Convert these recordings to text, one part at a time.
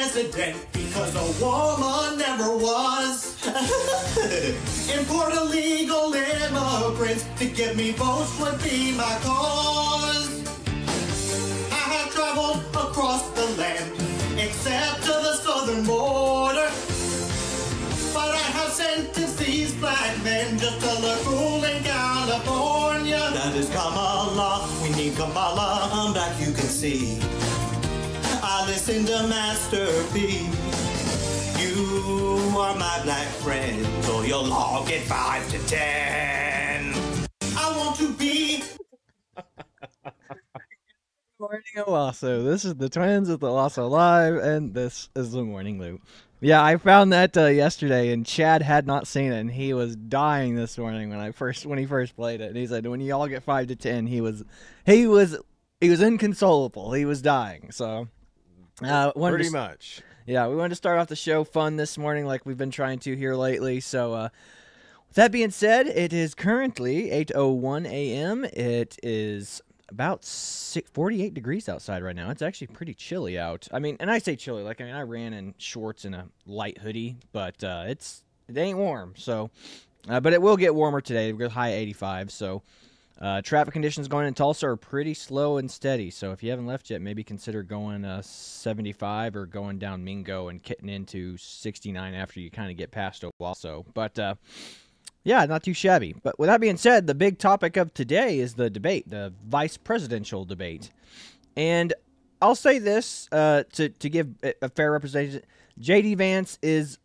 president because a woman never was. Import illegal immigrants to give me votes would be my cause. I have traveled across the land, except to the southern border. But I have sentenced these black men just to look cool in California. That is Kamala, we need Kamala, I'm back, you can see. I listen to Master P. You are my black friend, so you'll all get 5 to 10. I want to be. Morning, Owasso. This is the Twins with the Owasso Live, and this is the Morning Loop. Yeah, I found that yesterday, and Chad had not seen it, and he was dying this morning when he first played it. And he said, "When you all get 5 to 10, he was inconsolable. He was dying." So, pretty much. Yeah, we wanted to start off the show fun this morning, like we've been trying to here lately. So, with that being said, it is currently 8:01 a.m. It is about 48 degrees outside right now. It's actually pretty chilly out. I mean, and I say chilly, I ran in shorts and a light hoodie, but it ain't warm. So, but it will get warmer today. We're high 85. So, traffic conditions going in Tulsa are pretty slow and steady. So, if you haven't left yet, maybe consider going 75 or going down Mingo and getting into 69 after you kind of get past Owasso. But yeah, not too shabby. But with that being said, the big topic of today is the debate, the vice presidential debate. And I'll say this to give a fair representation. J.D. Vance is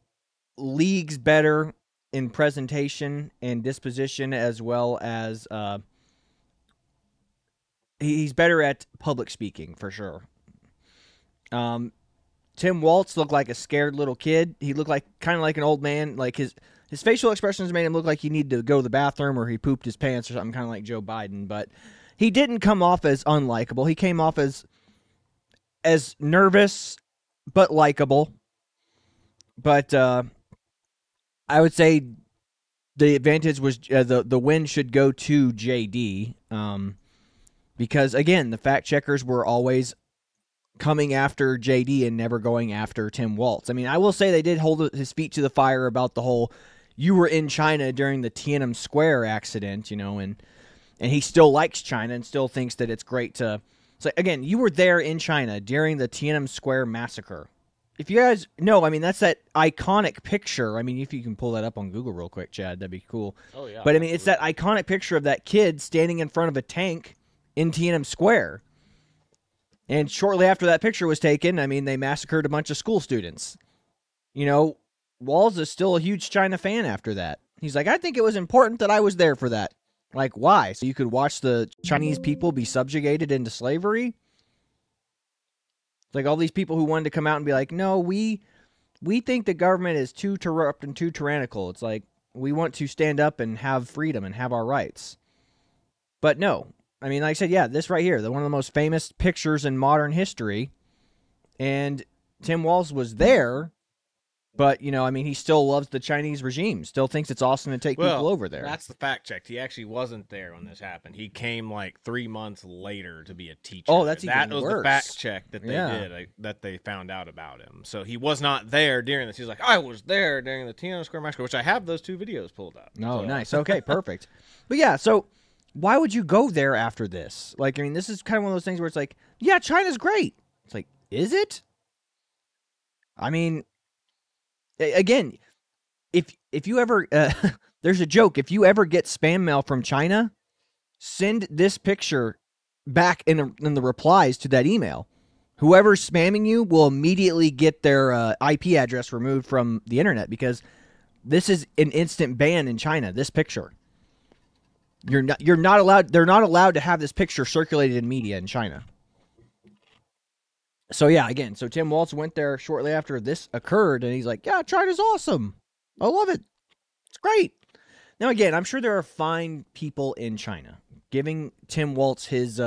leagues better in presentation and disposition, as well as he's better at public speaking, for sure. Tim Walz looked like a scared little kid. He looked kind of like an old man. Like his facial expressions made him look like he needed to go to the bathroom or he pooped his pants or something, kind of like Joe Biden. But he didn't come off as unlikable. He came off as nervous but likable. But I would say the advantage was the win should go to JD because, again, the fact checkers were always coming after JD and never going after Tim Walz. I mean, I will say they did hold his feet to the fire about the whole you were in China during the Tiananmen Square accident, and he still likes China and still thinks that it's great to. So again, you were there in China during the Tiananmen Square massacre. If you guys know, I mean, that's that iconic picture. I mean, if you can pull that up on Google real quick, Chad, that'd be cool. Oh yeah. But I mean, it's that iconic picture of that kid standing in front of a tank in Tiananmen Square. And shortly after that picture was taken, I mean, they massacred a bunch of school students. Walz is still a huge China fan after that. He's like, I think it was important that I was there for that. Like, why? So you could watch the Chinese people be subjugated into slavery? Like all these people who wanted to come out and be like, no, we think the government is too corrupt and too tyrannical. It's like, we want to stand up and have freedom and have our rights. But no. I mean, like I said, yeah, this right here, one of the most famous pictures in modern history. And Tim Walz was there, but, I mean, he still loves the Chinese regime, still thinks it's awesome to take people over there. That's the fact check. He actually wasn't there when this happened. He came like 3 months later to be a teacher. Oh, that's even worse. That was the fact check that they did, that they found out about him. So he was not there during this. He's like, I was there during the Tiananmen Square massacre, which I have those 2 videos pulled up. Oh, so. Nice. Okay, perfect. But yeah, so why would you go there after this? Like, I mean, this is kind of one of those things where it's like, yeah, China's great. It's like, is it? I mean, again, if you ever, there's a joke, if you ever get spam mail from China, send this picture back in the replies to that email. Whoever's spamming you will immediately get their IP address removed from the internet because this is an instant ban in China, this picture. You're not allowed. They're not allowed to have this picture circulated in media in China. So yeah, again, so Tim Walz went there shortly after this occurred, and he's like, "Yeah, China's awesome. I love it. It's great." Now again, I'm sure there are fine people in China giving Tim Walz his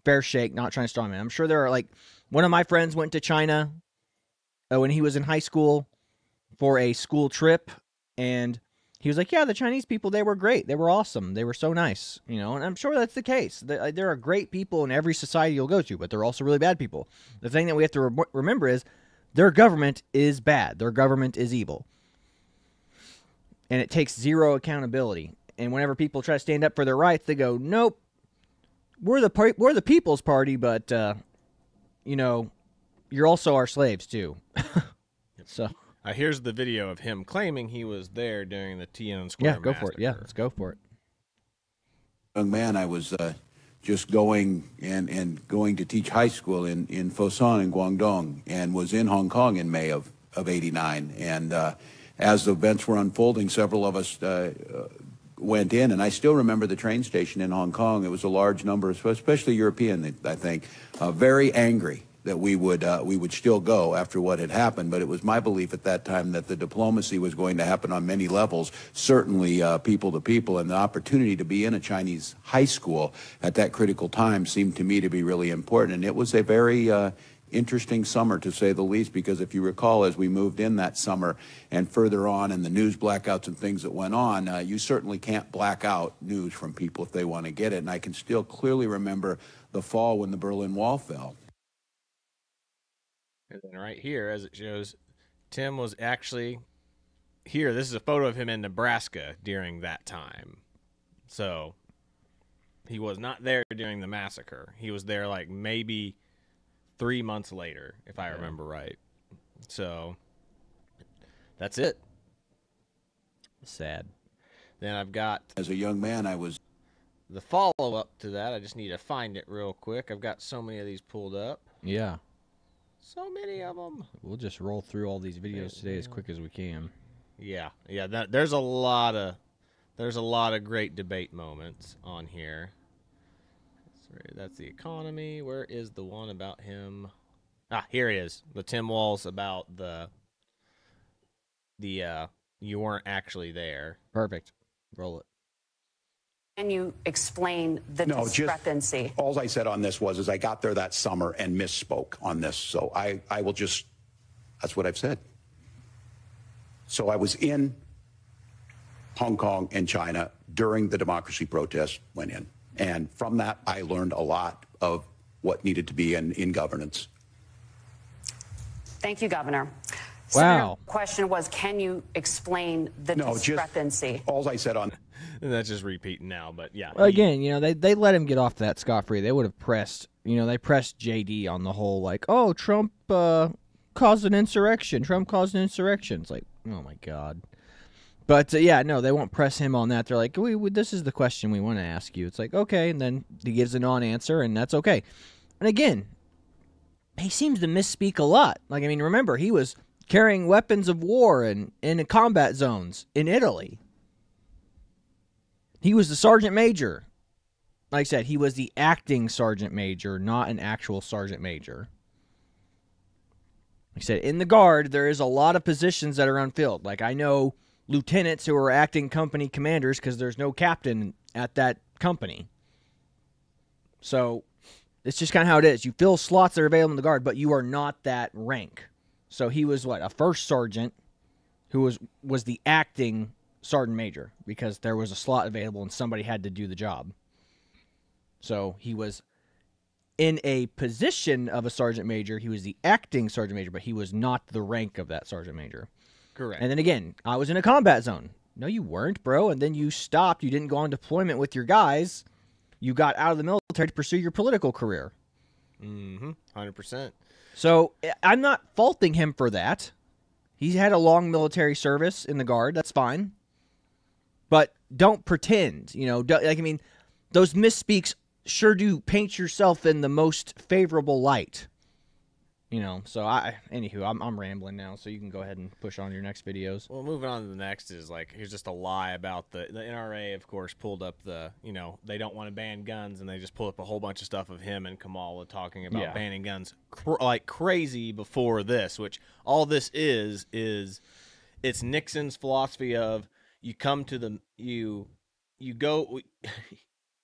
fair shake, not trying to strongman. I'm sure there are one of my friends went to China when he was in high school for a school trip, and he was like, yeah, the Chinese people, they were great. They were awesome. They were so nice, and I'm sure that's the case. There are great people in every society you'll go to, but there are also really bad people. The thing that we have to remember is Their government is bad. Their government is evil. And it takes zero accountability. And whenever people try to stand up for their rights, they go, nope, we're the People's Party, but, you know, you're also our slaves, too. So here's the video of him claiming he was there during the Tiananmen Square massacre. for it. Yeah, let's go for it. Young man, I was just going to teach high school in Fosan in Guangdong, and was in Hong Kong in May of '89. And as the events were unfolding, several of us went in, and I still remember the train station in Hong Kong. It was a large number, especially European, I think, very angry that we would still go after what had happened. But it was my belief at that time that the diplomacy was going to happen on many levels, certainly people to people, and the opportunity to be in a Chinese high school at that critical time seemed to me to be really important. And it was a very interesting summer, to say the least, because if you recall, as we moved in that summer and further on, and the news blackouts and things that went on, you certainly can't black out news from people if they want to get it. And I can still clearly remember the fall when the Berlin Wall fell. And then right here, as it shows, Tim was actually here. This is a photo of him in Nebraska during that time. So he was not there during the massacre. He was there like maybe 3 months later, if I remember right. So that's it. Sad. Then I've got, As a young man, I was... the follow-up to that. I just need to find it real quick. I've got so many of these pulled up. Yeah. So many of them. We'll just roll through all these videos today as quick as we can. Yeah. There's a lot of great debate moments on here. That's the economy. Where is the one about him? Here he is. The Tim Walz about the you weren't actually there. Perfect. Roll it. Can you explain the discrepancy? All I said on this is I got there that summer and misspoke on this. So I will just, that's what I've said. So I was in Hong Kong and China during the democracy protests, went in. And from that, I learned a lot of what needed to be in governance. Thank you, Governor. Wow. The question was, can you explain the discrepancy? All I said on... And that's just repeating now, but yeah. Well, again, you know, they let him get off that scot-free. They would have pressed, you know, they pressed J.D. on the whole, like, oh, Trump caused an insurrection. Trump caused an insurrection. It's like, oh, my God. But, yeah, no, they won't press him on that. They're like, this is the question we want to ask you. It's like, okay, and then he gives a non-answer, and that's okay. And, again, he seems to misspeak a lot. Like, I mean, remember, he was carrying weapons of war in combat zones in Italy. He was the sergeant major. Like I said, he was the acting sergeant major, not an actual sergeant major. Like I said, in the Guard, there is a lot of positions that are unfilled. Like, I know lieutenants who are acting company commanders because there's no captain at that company. So, it's just kind of how it is. You fill slots that are available in the Guard, but you are not that rank. So, he was, a first sergeant who was the acting sergeant major because there was a slot available and somebody had to do the job. So he was in a position of a sergeant major. He was the acting sergeant major, but he was not the rank of that sergeant major. Correct. And then again, I was in a combat zone. No, you weren't, bro. And then you stopped. You didn't go on deployment with your guys. You got out of the military to pursue your political career. 100%. So I'm not faulting him for that. He's had a long military service in the Guard. That's fine. But don't pretend, you know, those misspeaks sure do paint yourself in the most favorable light. You know, so anywho, I'm rambling now, so you can go ahead and push on your next videos. Well, moving on to the next is here's just a lie about the NRA, of course, pulled up they don't want to ban guns, and they just pulled up a whole bunch of stuff of him and Kamala talking about banning guns like crazy before this, which all this is it's Nixon's philosophy of you come to the, you go,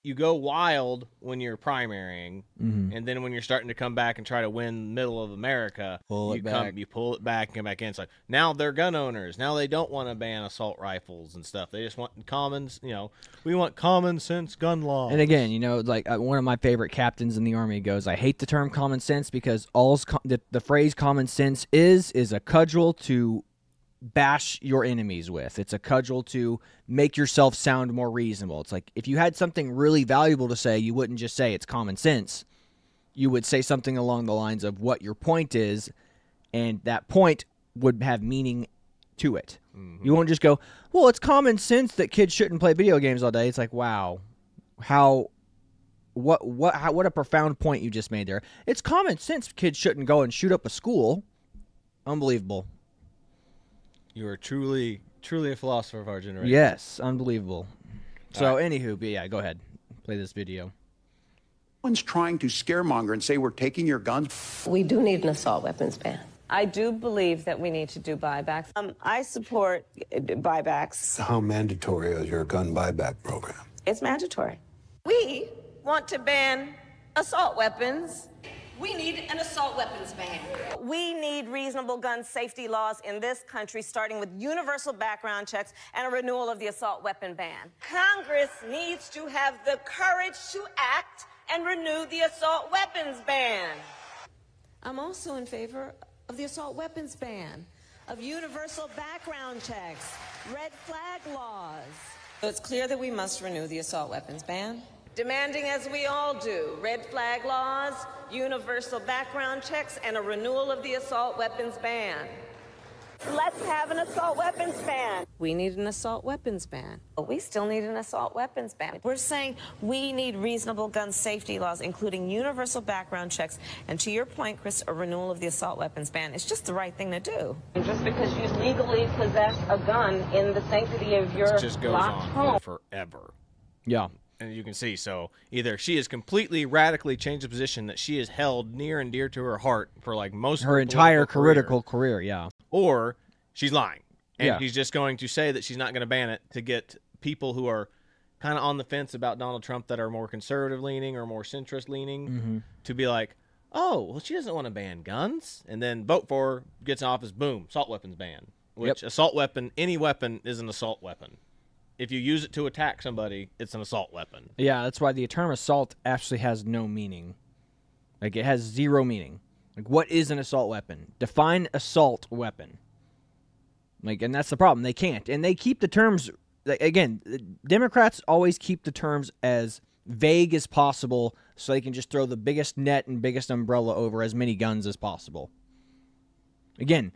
you go wild when you're primarying, Mm-hmm. and then when you're starting to come back and try to win middle of America, you pull it back and come back in. It's like, now they're gun owners. Now they don't want to ban assault rifles and stuff. They just want we want common sense gun laws. And again, like one of my favorite captains in the Army goes, I hate the term common sense because the phrase common sense is a cudgel to bash your enemies with. It's a cudgel to make yourself sound more reasonable. It's like if you had something really valuable to say, you wouldn't just say it's common sense. You would say something along the lines of what your point is, and that point would have meaning to it. Mm-hmm. You won't just go, well, it's common sense that kids shouldn't play video games all day. It's like, wow, what a profound point you just made there. It's common sense kids shouldn't go and shoot up a school. Unbelievable. You are truly a philosopher of our generation. Yes, unbelievable. So, anywho, but yeah, go ahead. Play this video. One's trying to scaremonger and say we're taking your guns. We do need an assault weapons ban. I do believe that we need to do buybacks. I support buybacks. How mandatory is your gun buyback program? It's mandatory. We want to ban assault weapons. We need an assault weapons ban. We need reasonable gun safety laws in this country, starting with universal background checks and a renewal of the assault weapon ban. Congress needs to have the courage to act and renew the assault weapons ban. I'm also in favor of the assault weapons ban, of universal background checks, red flag laws. So it's clear that we must renew the assault weapons ban. Demanding, as we all do, red flag laws, universal background checks, and a renewal of the assault weapons ban. Let's have an assault weapons ban. We need an assault weapons ban. We still need an assault weapons ban. We're saying we need reasonable gun safety laws, including universal background checks, and to your point, Chris, a renewal of the assault weapons ban. It's just the right thing to do. Just because you legally possess a gun in the sanctity of your locked home forever. Yeah. And you can see, so either she has completely radically changed the position that she has held near and dear to her heart for like most of her entire political career, yeah. Or she's lying. And yeah. She's just going to say that she's not going to ban it to get people who are kind of on the fence about Donald Trump that are more conservative leaning or more centrist leaning to be like, oh, well, she doesn't want to ban guns. And then vote for her, gets in office, boom, assault weapons ban. Which assault weapon, any weapon is an assault weapon. If you use it to attack somebody, it's an assault weapon. Yeah, that's why the term assault actually has no meaning. Like, it has zero meaning. Like, what is an assault weapon? Define assault weapon. Like, and that's the problem. They can't. And they keep the terms, again, Democrats always keep the terms as vague as possible so they can just throw the biggest net and biggest umbrella over as many guns as possible. Again,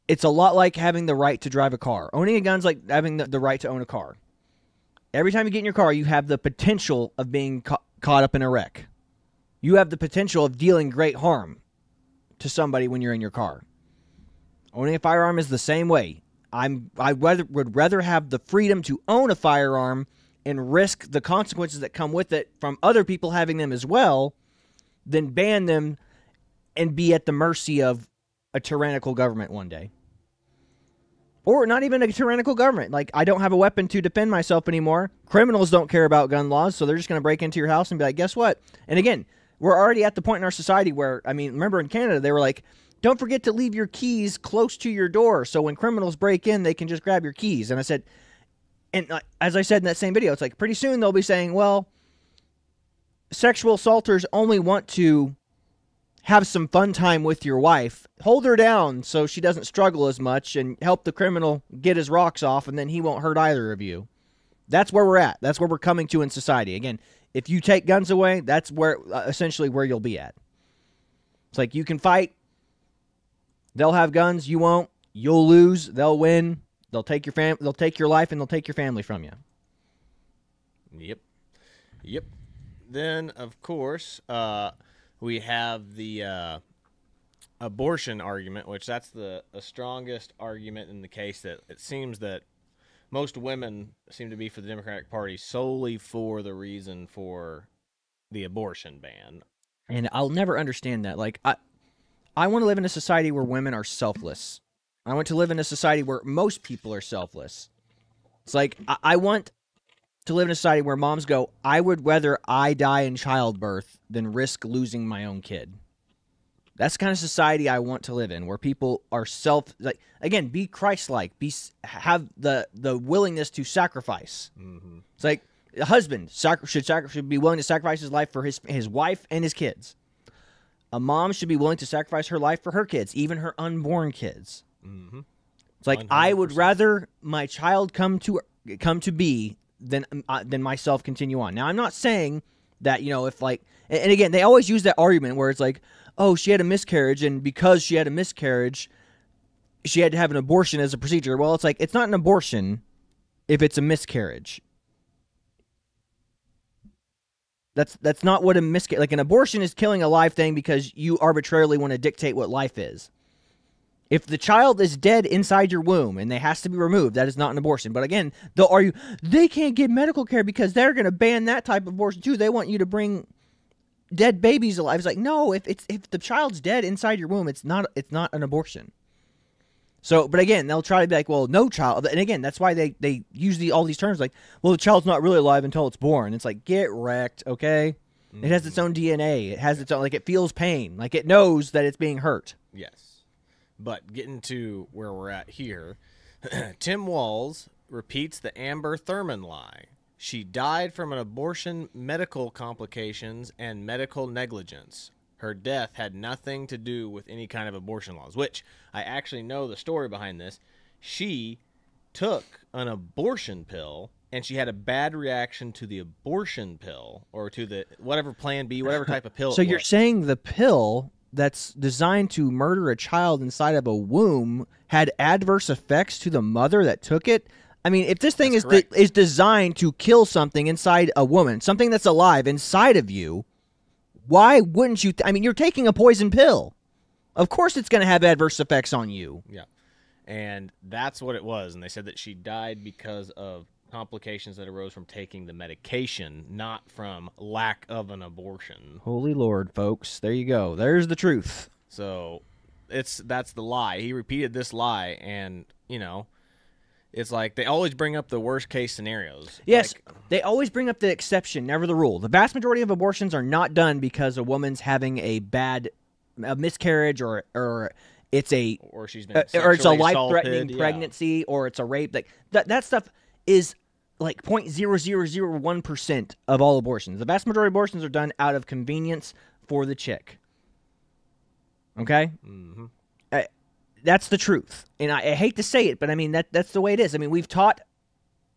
it's a lot like having the right to drive a car. Owning a gun's like having the right to own a car. Every time you get in your car, you have the potential of being caught up in a wreck. You have the potential of dealing great harm to somebody when you're in your car. Owning a firearm is the same way. I would rather have the freedom to own a firearm and risk the consequences that come with it from other people having them as well than ban them and be at the mercy of a tyrannical government one day. Or not even a tyrannical government. Like, I don't have a weapon to defend myself anymore. Criminals don't care about gun laws, so they're just going to break into your house and be like, guess what? And again, we're already at the point in our society where, I mean, remember in Canada, they were like, don't forget to leave your keys close to your door so when criminals break in, they can just grab your keys. And I said, and as I said in that same video, it's like pretty soon they'll be saying, well, sexual assaulters only want to have some fun time with your wife. Hold her down so she doesn't struggle as much and help the criminal get his rocks off, and then he won't hurt either of you. That's where we're at. That's where we're coming to in society. Again, if you take guns away, that's where essentially where you'll be at. It's like you can fight. They'll have guns. You won't. You'll lose. They'll win. They'll take your They'll take your life, and they'll take your family from you. Yep. Then, of course, we have the abortion argument, which that's the strongest argument in the case, that it seems that most women seem to be for the Democratic Party solely for the reason for the abortion ban. And I'll never understand that. Like, I want to live in a society where women are selfless. I want to live in a society where most people are selfless. It's like, I want to live in a society where moms go, I would rather I die in childbirth than risk losing my own kid. That's the kind of society I want to live in, where people are again, be Christ-like, have the willingness to sacrifice. Mm-hmm. It's like a husband should be willing to sacrifice his life for his wife and his kids. A mom should be willing to sacrifice her life for her kids, even her unborn kids. Mm-hmm. It's like 100%. I would rather my child come to be than myself continue on. Now, I'm not saying that, if and again, they always use that argument where it's like, oh, she had a miscarriage, and because she had a miscarriage, she had to have an abortion as a procedure. Well, it's like, it's not an abortion if it's a miscarriage. That's not what a miscarriage... Like, an abortion is killing a live thing because you arbitrarily want to dictate what life is. If the child is dead inside your womb and they has to be removed, that is not an abortion. But again, they'll argue, they can't get medical care because they're going to ban that type of abortion too. They want you to bring dead babies alive. It's like, no, if the child's dead inside your womb, it's not an abortion. So, but again, they'll try to be like, well, no child. And again, that's why they use all these terms like, well, the child's not really alive until it's born. It's like, get wrecked, okay? Mm-hmm. It has its own DNA. It has its own, it feels pain. Like, it knows that it's being hurt. Yes. But getting to where we're at here, Tim Walz repeats the Amber Thurman lie. She died from an abortion, medical complications, and medical negligence. Her death had nothing to do with any kind of abortion laws, which I actually know the story behind this. She took an abortion pill, and she had a bad reaction to the abortion pill, or to the whatever Plan B, whatever type of pill So you're saying the pill that's designed to murder a child inside of a womb had adverse effects to the mother that took it? I mean, if this thing is designed to kill something inside a woman, something that's alive inside of you, why wouldn't you? I mean, you're taking a poison pill. Of course it's going to have adverse effects on you. Yeah. And that's what it was. And they said that she died because of complications that arose from taking the medication, not from lack of an abortion. Holy Lord, folks. There you go. There's the truth. So that's the lie. He repeated this lie, and, it's like they always bring up the worst case scenarios. Yes, they always bring up the exception, never the rule. The vast majority of abortions are not done because a woman's having a miscarriage or it's or she's been or it's a life-threatening pregnancy, or it's a rape. Like that stuff is like 0.0001% of all abortions. The vast majority of abortions are done out of convenience for the chick. Okay? Mm-hmm. That's the truth. And I hate to say it, but I mean, that's the way it is. I mean, we've taught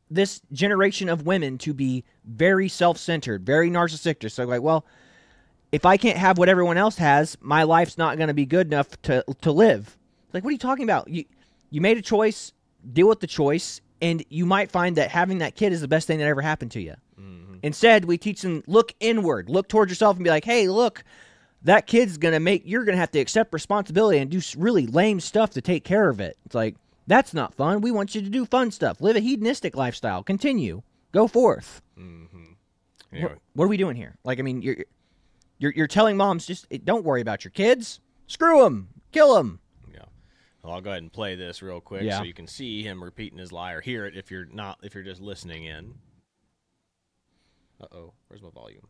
this generation of women to be very self-centered, very narcissistic. So like, well, if I can't have what everyone else has, my life's not going to be good enough to live. Like, what are you talking about? You made a choice, deal with the choice, and you might find that having that kid is the best thing that ever happened to you. Mm-hmm. Instead, we teach them, look inward, look towards yourself and be like, hey, look, that kid's going to you're going to have to accept responsibility and do really lame stuff to take care of it. It's like, that's not fun. We want you to do fun stuff. Live a hedonistic lifestyle. Continue. Go forth. Mm-hmm. Yeah. What are we doing here? Like, I mean, you're telling moms, just don't worry about your kids. Screw them. Kill them. Well, I'll go ahead and play this real quick so you can see him repeating his lie, or hear it if you're just listening in. Uh-oh, where's my volume?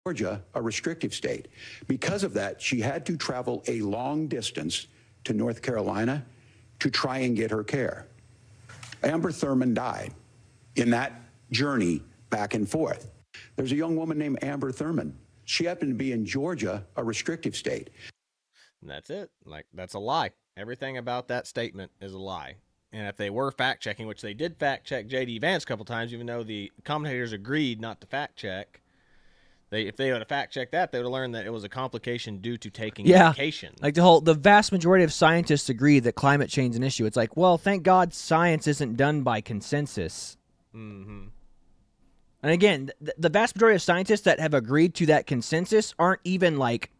Georgia, a restrictive state. Because of that, she had to travel a long distance to North Carolina to try and get her care. Amber Thurman died in that journey back and forth. There's a young woman named Amber Thurman. She happened to be in Georgia, a restrictive state. And that's it. Like, that's a lie. Everything about that statement is a lie. And if they were fact-checking, which they did fact-check J.D. Vance a couple times, even though the commentators agreed not to fact-check, if they would have fact-checked that, they would have learned that it was a complication due to taking medication. Like the vast majority of scientists agree that climate change is an issue. It's like, well, thank God science isn't done by consensus. Mm-hmm. And again, the vast majority of scientists that have agreed to that consensus aren't even like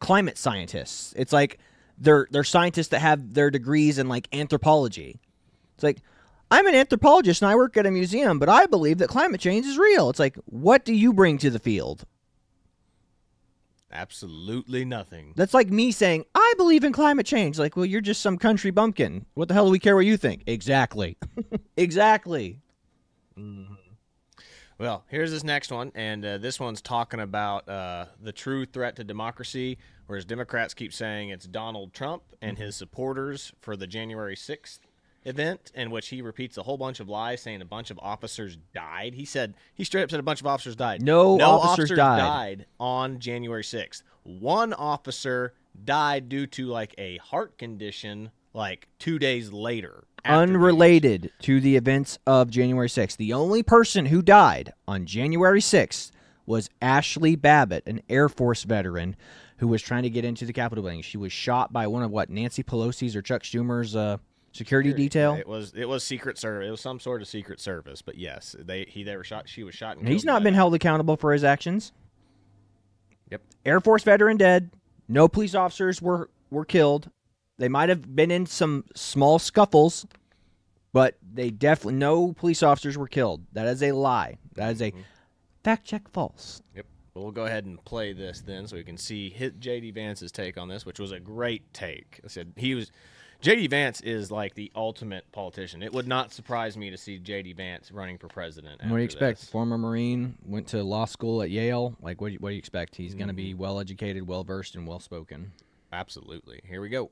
climate scientists. It's like they're scientists that have their degrees in like anthropology. It's like, I'm an anthropologist and I work at a museum, but I believe that climate change is real. It's like, what do you bring to the field? Absolutely nothing. That's like me saying, I believe in climate change. Like, well, you're just some country bumpkin. What the hell do we care what you think? Exactly. Exactly. Mm-hmm. Well, here's this next one, and this one's talking about the true threat to democracy, whereas Democrats keep saying it's Donald Trump and his supporters for the January 6th event, in which he repeats a whole bunch of lies, saying a bunch of officers died. He straight up said a bunch of officers died. No officers died on January 6th. One officer died due to like a heart condition like 2 days later. Unrelated to the events of January 6th. The only person who died on January 6th was Ashley Babbitt, an Air Force veteran who was trying to get into the Capitol building. She was shot by one of Nancy Pelosi's or Chuck Schumer's security detail. Yeah, it was Secret Service. It was some sort of Secret Service, but yes, they were shot. She was shot. And he's not been held accountable for his actions. Yep. Air Force veteran dead. No police officers were killed. They might have been in some small scuffles, but no police officers were killed. That is a lie. That is a fact check false. Yep. Well, we'll go ahead and play this then so we can see J.D. Vance's take on this, which was a great take. I said J.D. Vance is like the ultimate politician. It would not surprise me to see J.D. Vance running for president. What do you expect? Former Marine, went to law school at Yale. Like, what do you expect? He's going to be well-educated, well-versed, and well-spoken. Absolutely. Here we go.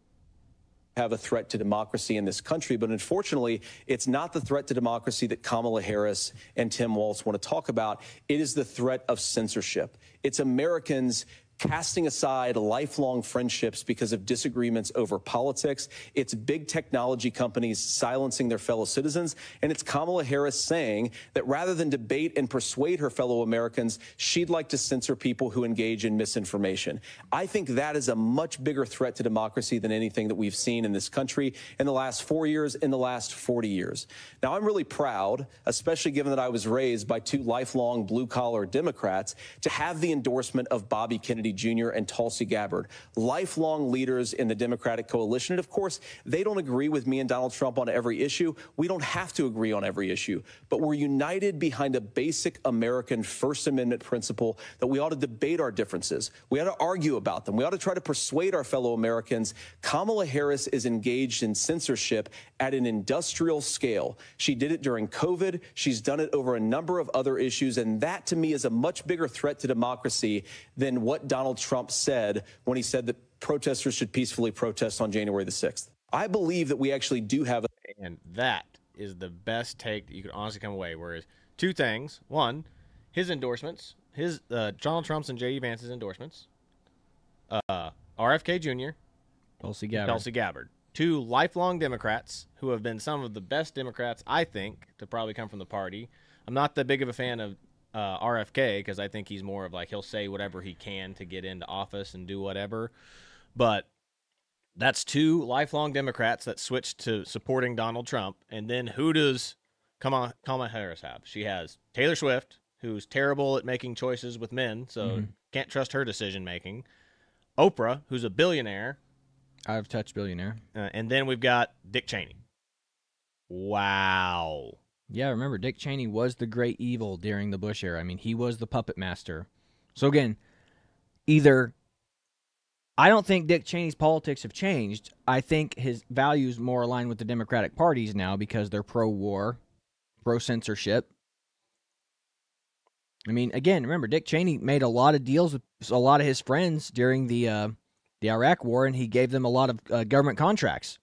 Have a threat to democracy in this country, but unfortunately, it's not the threat to democracy that Kamala Harris and Tim Walz want to talk about. It is the threat of censorship. It's Americans casting aside lifelong friendships because of disagreements over politics. It's big technology companies silencing their fellow citizens. And it's Kamala Harris saying that rather than debate and persuade her fellow Americans, she'd like to censor people who engage in misinformation. I think that is a much bigger threat to democracy than anything that we've seen in this country in the last 4 years, in the last 40 years. Now, I'm really proud, especially given that I was raised by two lifelong blue-collar Democrats, to have the endorsement of Bobby Kennedy Jr. and Tulsi Gabbard, lifelong leaders in the Democratic coalition. And of course, they don't agree with me and Donald Trump on every issue. We don't have to agree on every issue, but we're united behind a basic American First Amendment principle that we ought to debate our differences. We ought to argue about them. We ought to try to persuade our fellow Americans. Kamala Harris is engaged in censorship at an industrial scale. She did it during COVID. She's done it over a number of other issues. And that, to me, is a much bigger threat to democracy than what Donald Trump said when he said that protesters should peacefully protest on January the 6th. I believe that we actually do have and that is the best take that you could honestly come away. Whereas two things. One, his endorsements, Donald Trump's and J.D. Vance's endorsements, RFK Jr., Tulsi Gabbard. Two lifelong Democrats who have been some of the best Democrats, I think, to probably come from the party. I'm not that big of a fan of RFK because I think he's more of like he'll say whatever he can to get into office and do whatever. But that's two lifelong Democrats that switched to supporting Donald Trump. And then who does Kamala Harris have? She has Taylor Swift, who's terrible at making choices with men, so can't trust her decision-making. Oprah, who's a billionaire. Out-of-touch billionaire. And then we've got Dick Cheney. Wow. Yeah, remember, Dick Cheney was the great evil during the Bush era. I mean, he was the puppet master. So again, I don't think Dick Cheney's politics have changed. I think his values more align with the Democratic parties now because they're pro-war, pro-censorship. I mean, again, remember, Dick Cheney made a lot of deals with a lot of his friends during the Iraq War, and he gave them a lot of government contracts.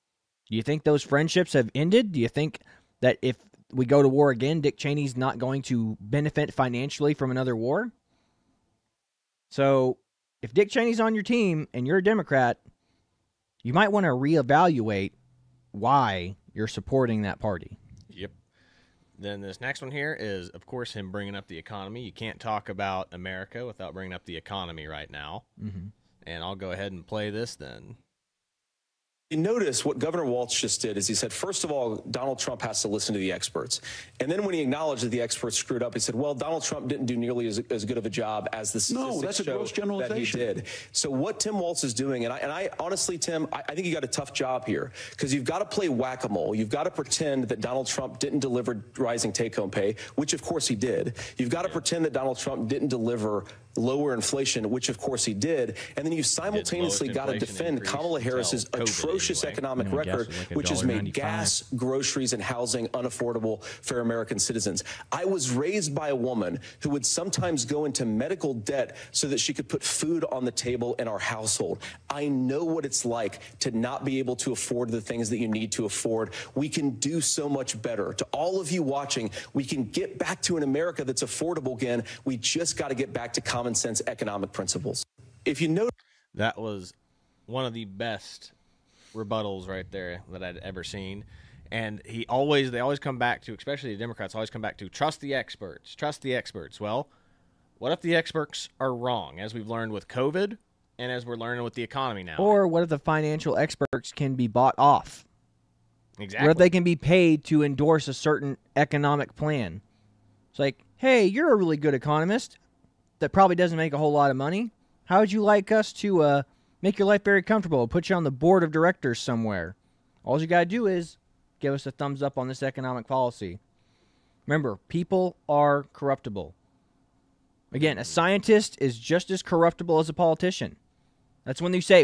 Do you think those friendships have ended? Do you think that if we go to war again, Dick Cheney's not going to benefit financially from another war? So if Dick Cheney's on your team and you're a Democrat, you might want to reevaluate why you're supporting that party. Yep. Then this next one here is, of course, him bringing up the economy. You can't talk about America without bringing up the economy right now. And I'll go ahead and play this then. You notice what Governor Walz just did is he said, first of all, Donald Trump has to listen to the experts. And then when he acknowledged that the experts screwed up, he said, well, Donald Trump didn't do nearly as good of a job as the statistics show that he did. So what Tim Walz is doing, and I honestly, Tim, I think you got a tough job here because you've got to play whack-a-mole. You've got to pretend that Donald Trump didn't deliver rising take-home pay, which of course he did. You've got to pretend that Donald Trump didn't deliver lower inflation, which of course he did, and then you simultaneously got to defend Kamala Harris's atrocious economic record, which has made gas, groceries, and housing unaffordable for American citizens. I was raised by a woman who would sometimes go into medical debt so that she could put food on the table in our household. I know what it's like to not be able to afford the things that you need to afford. We can do so much better. To all of you watching, we can get back to an America that's affordable again. We just got to get back to common sense economic principles. If you know, that was one of the best rebuttals right there that I'd ever seen. And they always come back to, especially the Democrats, always come back to trust the experts, trust the experts. Well, what if the experts are wrong, as we've learned with COVID and as we're learning with the economy now? Or what if the financial experts can be bought off? Exactly. What if they can be paid to endorse a certain economic plan? It's like, hey, you're a really good economist that probably doesn't make a whole lot of money. How would you like us to make your life very comfortable, put you on the board of directors somewhere? All you got to do is give us a thumbs up on this economic policy. Remember, people are corruptible. Again, a scientist is just as corruptible as a politician. That's when they say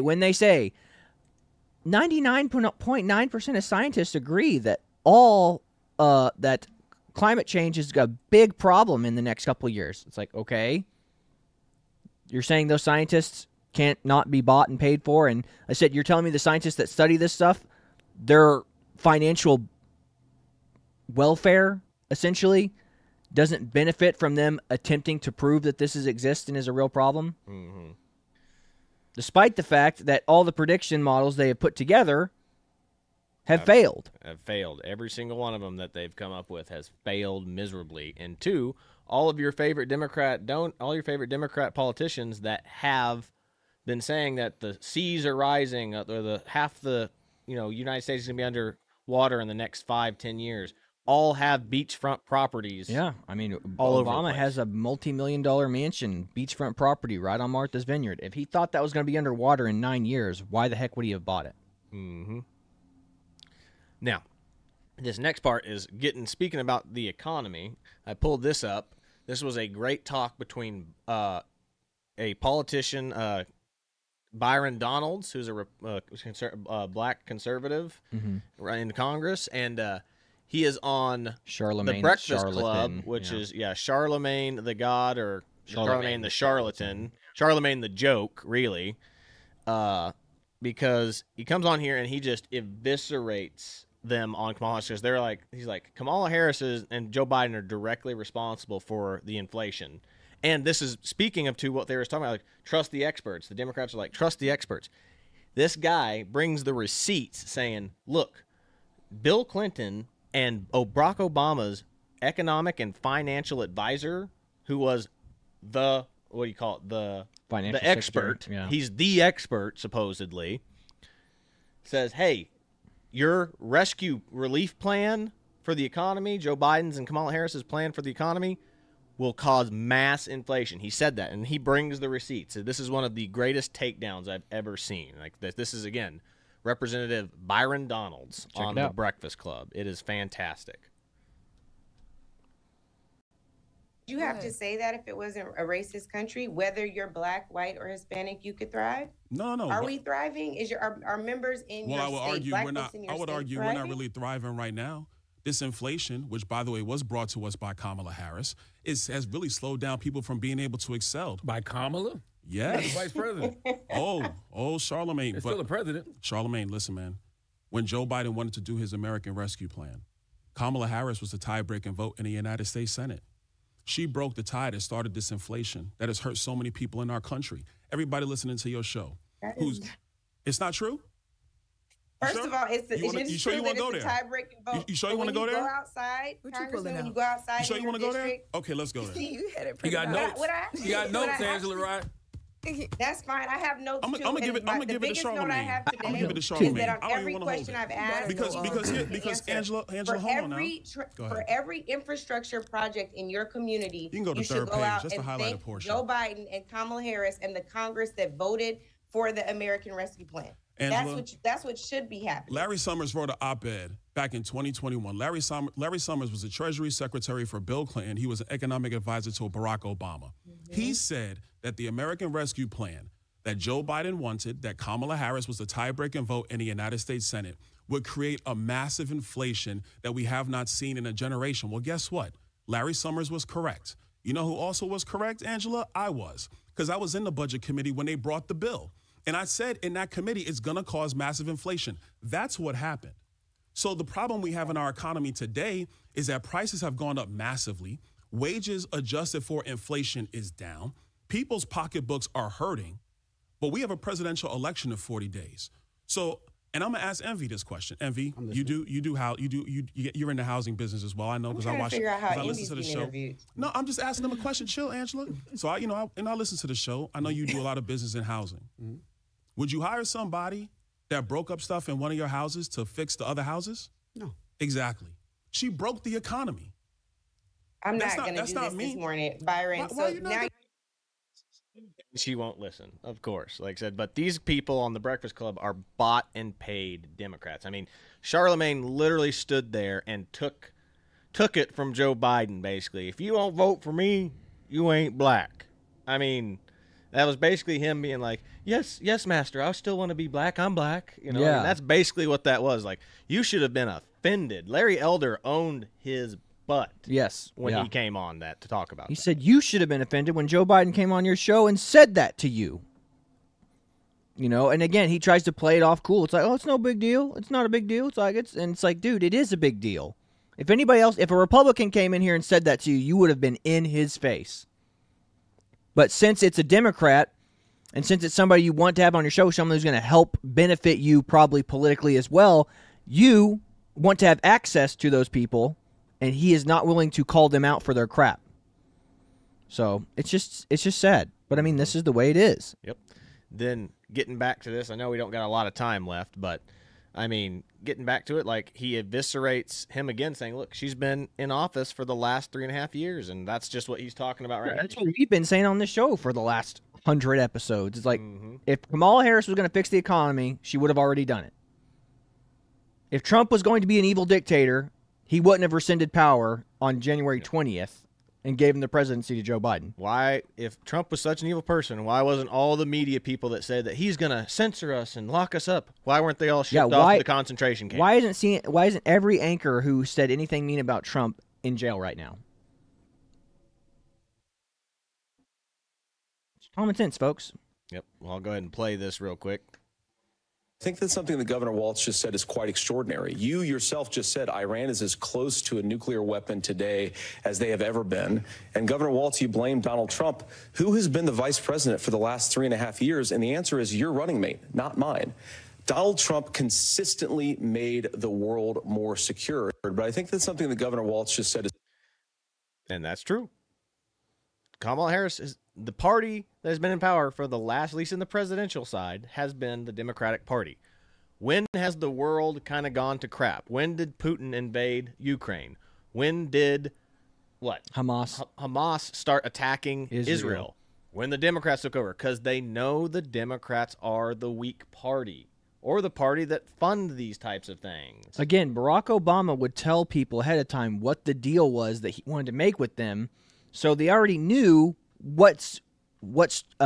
99.9% of scientists agree that that climate change is a big problem in the next couple of years. It's like, okay, you're saying those scientists can't not be bought and paid for, and I said, you're telling me the scientists that study this stuff, their financial welfare, essentially, doesn't benefit from them attempting to prove that this exists and is a real problem? Mm-hmm. Despite the fact that all the prediction models they have put together have failed. Have failed. Every single one of them that they've come up with has failed miserably. And two, all your favorite Democrat politicians that have been saying that the seas are rising, or the half the United States is going to be underwater in the next 5-10 years, all have beachfront properties. Yeah, I mean, all Obama has a multi-million-dollar mansion, beachfront property right on Martha's Vineyard. If he thought that was going to be underwater in 9 years, why the heck would he have bought it? Mm-hmm. Now, this next part is speaking about the economy. I pulled this up. This was a great talk between a politician, Byron Donalds, who's a black conservative in Congress, and he is on the Breakfast Club, which is Charlemagne the God, or Charlemagne the Charlatan, Charlemagne the Joke, really, because he comes on here and he just eviscerates them on Kamala Harris, because he's like, Kamala Harris and Joe Biden are directly responsible for the inflation. And this is speaking to what they were talking about, like, trust the experts. The Democrats are like, trust the experts. This guy brings the receipts saying, look, Bill Clinton and Barack Obama's economic and financial advisor, who was the financial expert. Yeah. He's the expert, supposedly, says, hey, your rescue relief plan for the economy, Joe Biden's and Kamala Harris's plan for the economy, will cause mass inflation. He said that, and he brings the receipts. So this is one of the greatest takedowns I've ever seen. Like this is, again, Representative Byron Donalds on the Breakfast Club. It is fantastic. You have to say that if it wasn't a racist country, whether you're black, white, or Hispanic, you could thrive? No. Are we thriving? Are members in your state, we're not really thriving right now. This inflation, which, by the way, was brought to us by Kamala Harris, has really slowed down people from being able to excel. By Kamala? Yes. The vice president. Charlemagne. It's still the president. Charlemagne, listen, man. When Joe Biden wanted to do his American Rescue Plan, Kamala Harris was the tie-breaking vote in the United States Senate. She broke the tie that started this inflation that has hurt so many people in our country. Everybody listening to your show, it's not true? First of all, it's true that it's a tie-breaking vote. You sure you want to go there? When you go outside, Congressman, when you go outside, you sure you want to go there? Okay, let's go there. You had it. You got notes. You got notes, Angela, right? That's fine. I have notes too. I'm gonna give it to Charlemagne. I'm gonna give it to Is that Charlemagne. on every question I've asked, because Angela, hold on now. For every infrastructure project in your community, you can go to third page, just to highlight a portion. Joe Biden and Kamala Harris and the Congress that voted for the American Rescue Plan. Angela, that's what should be happening. Larry Summers wrote an op-ed back in 2021. Larry Summers was the Treasury Secretary for Bill Clinton. He was an economic advisor to Barack Obama. He said that the American Rescue Plan that Joe Biden wanted, that Kamala Harris was the tie-breaking vote in the United States Senate, would create a massive inflation that we have not seen in a generation. Well, guess what? Larry Summers was correct. You know who also was correct, Angela? I was, because I was in the budget committee when they brought the bill. And I said in that committee, it's going to cause massive inflation. That's what happened. So the problem we have in our economy today is that prices have gone up massively. Wages adjusted for inflation is down. People's pocketbooks are hurting. But we have a presidential election in 40 days. So, and I'm gonna ask Envy this question. Envy, you're in the housing business as well. I know because I watch. I listen to the show. Interviewed. No, I'm just asking them a question. Chill, Angela. So I listen to the show. I know you do a lot of business in housing. Mm-hmm. Would you hire somebody that broke up stuff in one of your houses to fix the other houses? No. Exactly. She broke the economy. I'm not going to do this morning, Byron. So now. She won't listen, of course, like I said. But these people on the Breakfast Club are bought and paid Democrats. I mean, Charlemagne literally stood there and took it from Joe Biden, basically. If you don't vote for me, you ain't black. I mean, that was basically him being like, yes, master, I still want to be black. I'm black. You know, and that's basically what that was. Like, you should have been offended. Larry Elder owned his butt. Yes. When he came on that to talk about He said you should have been offended when Joe Biden came on your show and said that to you. You know, and again, he tries to play it off cool. It's like, oh, it's no big deal. It's not a big deal. It's like, dude, it is a big deal. If a Republican came in here and said that to you, you would have been in his face. But since it's a Democrat, and since it's somebody you want to have on your show, someone who's going to help benefit you probably politically as well, you want to have access to those people, and he is not willing to call them out for their crap. So it's just sad. But I mean, this is the way it is. Yep. Then getting back to this, I know we don't got a lot of time left, but I mean, getting back to it, like he eviscerates him again, saying, look, she's been in office for the last 3.5 years, and that's just what he's talking about right now. That's what we've been saying on this show for the last 100 episodes. It's like, if Kamala Harris was going to fix the economy, she would have already done it. If Trump was going to be an evil dictator, he wouldn't have rescinded power on January 20th and gave him the presidency to Joe Biden. Why, if Trump was such an evil person, why wasn't all the media people that said that he's going to censor us and lock us up, why weren't they all shipped off to the concentration camp? Why isn't every anchor who said anything mean about Trump in jail right now? It's common sense, folks. Yep. Well, I'll go ahead and play this real quick. I think that's something that Governor Walz just said is quite extraordinary. You yourself just said Iran is as close to a nuclear weapon today as they have ever been. And Governor Walz, you blame Donald Trump, who has been the vice president for the last 3.5 years. And the answer is your running mate, not mine. Donald Trump consistently made the world more secure. But I think that's something that Governor Walz just said. And that's true. Kamala Harris is the party that has been in power for the last, at least in the presidential side, has been the Democratic Party. When has the world kind of gone to crap? When did Putin invade Ukraine? When did Hamas start attacking Israel? When the Democrats took over, because they know the Democrats are the weak party, or the party that fund these types of things. Again, Barack Obama would tell people ahead of time what the deal was that he wanted to make with them. So they already knew what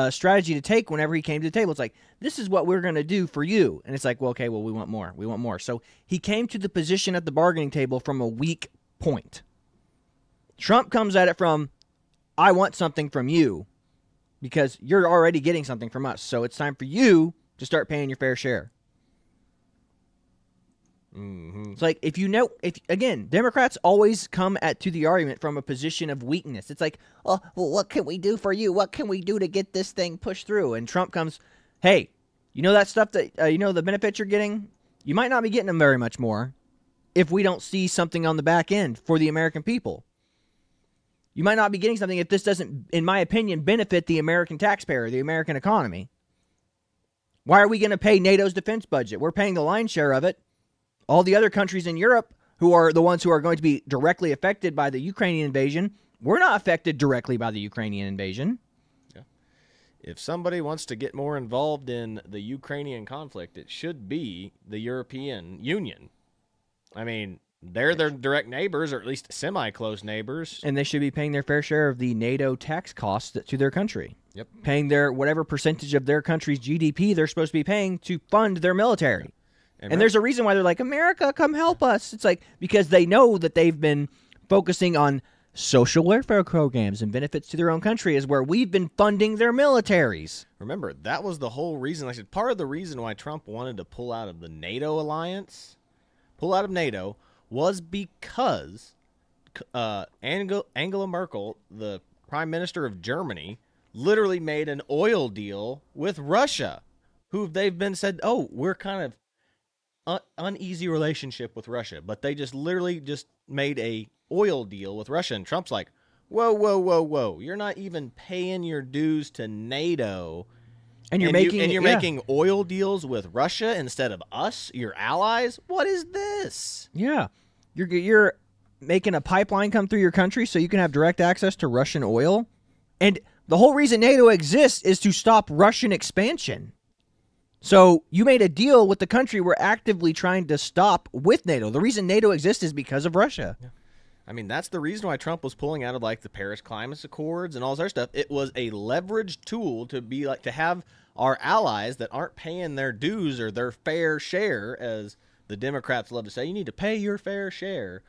strategy to take whenever he came to the table. It's like, this is what we're going to do for you. And it's like, well, okay, well, we want more. We want more. So he came to the position at the bargaining table from a weak point. Trump comes at it from, I want something from you because you're already getting something from us. So it's time for you to start paying your fair share. It's like, if again, Democrats always come to the argument from a position of weakness. It's like, oh, well, what can we do for you? What can we do to get this thing pushed through? And Trump comes, hey, you know that stuff that, the benefits you're getting? You might not be getting them very much more if we don't see something on the back end for the American people. You might not be getting something if this doesn't, in my opinion, benefit the American taxpayer, the American economy. Why are we going to pay NATO's defense budget? We're paying the lion's share of it. All the other countries in Europe who are the ones who are going to be directly affected by the Ukrainian invasion, we're not affected directly by the Ukrainian invasion. Yeah. If somebody wants to get more involved in the Ukrainian conflict, it should be the European Union. I mean, They're their direct neighbors, or at least semi-close neighbors. And they should be paying their fair share of the NATO tax costs to their country. Yep. Paying their whatever percentage of their country's GDP they're supposed to be paying to fund their military. Yeah. And there's a reason why they're like, America, come help us. It's like, because they know that they've been focusing on social welfare programs and benefits to their own country is where we've been funding their militaries. Remember, that was the whole reason. Like I said, part of the reason why Trump wanted to pull out of the NATO alliance, was because Angela Merkel, the prime minister of Germany, literally made an oil deal with Russia, who they've been said, oh, we're kind of uneasy relationship with Russia, but they just literally just made a oil deal with Russia, and Trump's like, whoa, you're not even paying your dues to NATO, and you're making oil deals with Russia instead of us, your allies. What is this? Yeah. You're making a pipeline come through your country so you can have direct access to Russian oil. And the whole reason NATO exists is to stop Russian expansion. So you made a deal with the country we're actively trying to stop with NATO. The reason NATO exists is because of Russia. Yeah. I mean, that's the reason why Trump was pulling out of like the Paris Climate Accords and all this other stuff. It was a leverage tool to be like, to have our allies that aren't paying their dues or their fair share, as the Democrats love to say, you need to pay your fair share.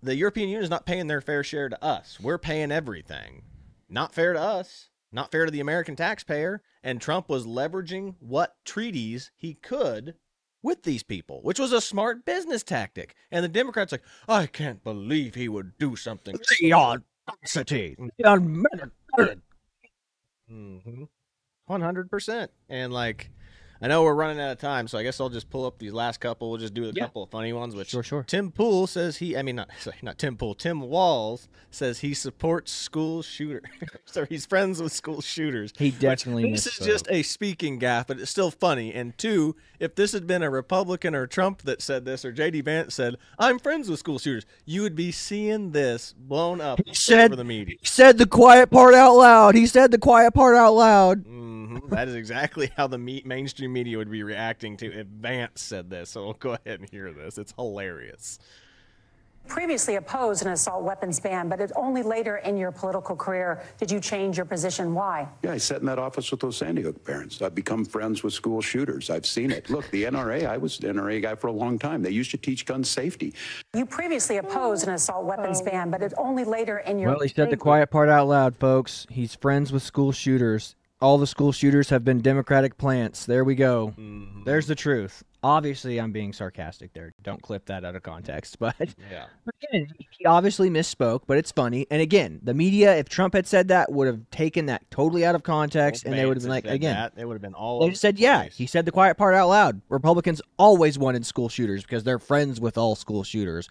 The European Union is not paying their fair share to us. We're paying everything. Not fair to us, not fair to the American taxpayer. And Trump was leveraging what treaties he could with these people, which was a smart business tactic. And the Democrats like, I can't believe he would do something. The audacity. The unmerited. 100%. And like, I know we're running out of time, so I guess I'll just pull up these last couple. We'll just do a couple of funny ones. Which sure. Tim Pool says not Tim Pool. Tim Walz says he supports school shooters. So he's friends with school shooters. He definitely. This is just a speaking gaffe, but it's still funny. And two, if this had been a Republican or Trump that said this, or J.D. Vance said, "I'm friends with school shooters," you would be seeing this blown up over the media. He said the quiet part out loud. That is exactly how the mainstream media would be reacting to if Vance said this. So we'll go ahead and hear this. It's hilarious. Previously opposed an assault weapons ban, but only later in your political career did you change your position. Why? Yeah, I sat in that office with those Sandy Hook parents. I've become friends with school shooters. I've seen it. Look, the NRA, I was an NRA guy for a long time. They used to teach gun safety. You previously opposed an assault weapons ban, but only later in your... Well, he said the quiet part out loud, folks. He's friends with school shooters. All the school shooters have been Democratic plants. There we go. Mm-hmm. There's the truth. Obviously, I'm being sarcastic there. Don't clip that out of context. But again, he obviously misspoke, but it's funny. And again, the media, if Trump had said that, would have taken that totally out of context, and they would have been like, again, they would have been all. They just said, yeah, he said the quiet part out loud. Republicans always wanted school shooters because they're friends with all school shooters.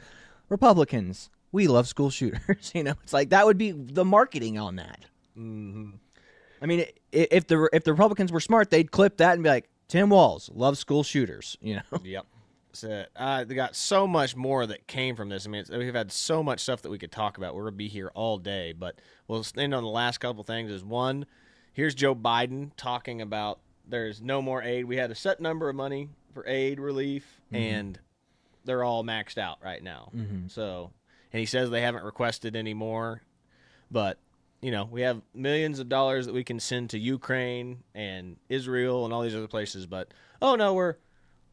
Republicans, we love school shooters. It's like that would be the marketing on that. Mm-hmm. I mean, if the Republicans were smart, they'd clip that and be like, Tim Walz loves school shooters, Yep. So, they got so much more that came from this. I mean, we've had so much stuff that we could talk about. We're going to be here all day, but we'll end on the last couple things. Is one, here's Joe Biden talking about there's no more aid. We had a set number of money for aid relief, and they're all maxed out right now. Mm-hmm. So, and he says they haven't requested any more, but we have millions of dollars that we can send to Ukraine and Israel and all these other places, but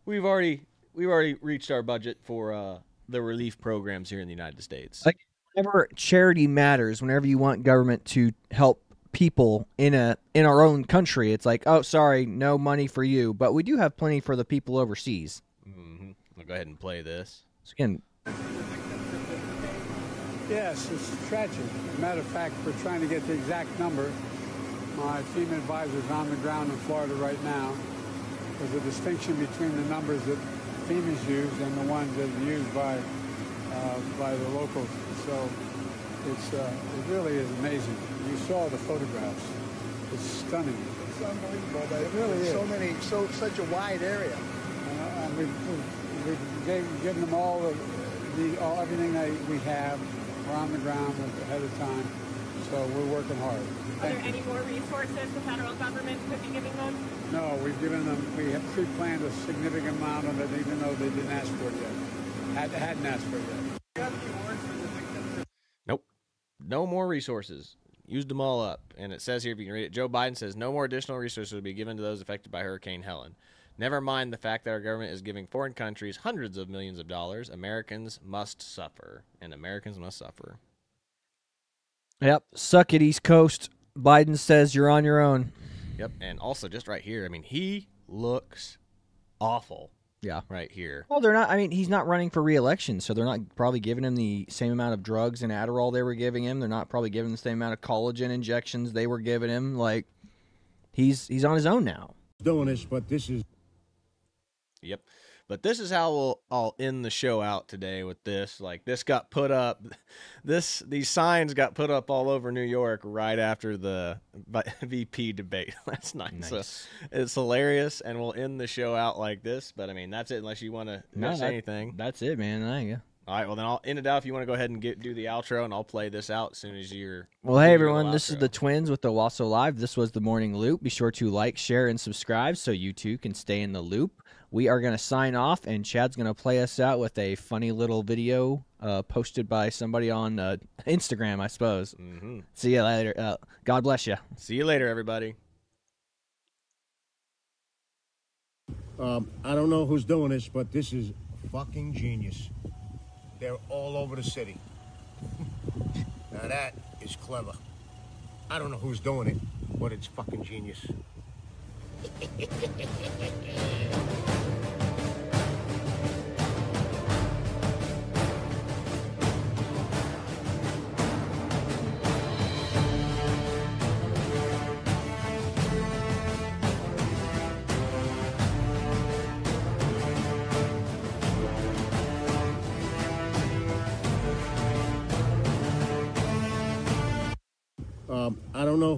we've already reached our budget for the relief programs here in the United States. Like, whenever charity matters, whenever you want government to help people in our own country, it's like, oh, sorry, no money for you, but we do have plenty for the people overseas. Mm-hmm. I'll go ahead and play this. So again. Yes, it's tragic. As a matter of fact, we're trying to get the exact number. My FEMA advisor is on the ground in Florida right now. There's a distinction between the numbers that FEMA's used and the ones that are used by the locals. So it really is amazing. You saw the photographs. It's stunning. It's unbelievable. It really is. Such a wide area. And we've given them all everything that we have. We're on the ground ahead of time, so we're working hard. Are there any more resources the federal government could be giving them? No, we've given them, we have pre-planned a significant amount of it, even though they didn't ask for it yet. Hadn't asked for it yet. Nope. No more resources. Used them all up. And it says here, if you can read it, Joe Biden says no more additional resources will be given to those affected by Hurricane Helen. Never mind the fact that our government is giving foreign countries hundreds of millions of dollars. Americans must suffer. And Americans must suffer. Yep. Suck it, East Coast. Biden says you're on your own. Yep. And also, just right here, I mean, he looks awful. Yeah. Right here. Well, they're not. I mean, he's not running for re-election, so they're not probably giving him the same amount of drugs and Adderall they were giving him. They're not probably giving him the same amount of collagen injections they were giving him. Like, he's on his own now. Doing this, but this is. Yep. But this is how I'll end the show out today with this. Like, this got put up. These signs got put up all over New York right after the VP debate last night. Nice. So it's hilarious, and we'll end the show out like this. But, I mean, that's it unless you want to say anything. That's it, man. Thank you. All right, well, then I'll end it out if you want to go ahead and do the outro, and I'll play this out as soon as you're... Well, hey, everyone. This is the Twins with the Owasso Live. This was the Morning Loop. Be sure to like, share, and subscribe so you too can stay in the loop. We are going to sign off, and Chad's going to play us out with a funny little video posted by somebody on Instagram, I suppose. Mm-hmm. See you later. God bless you. See you later, everybody. I don't know who's doing this, but this is fucking genius. They're all over the city. Now that is clever. I don't know who's doing it, but it's fucking genius. I don't know.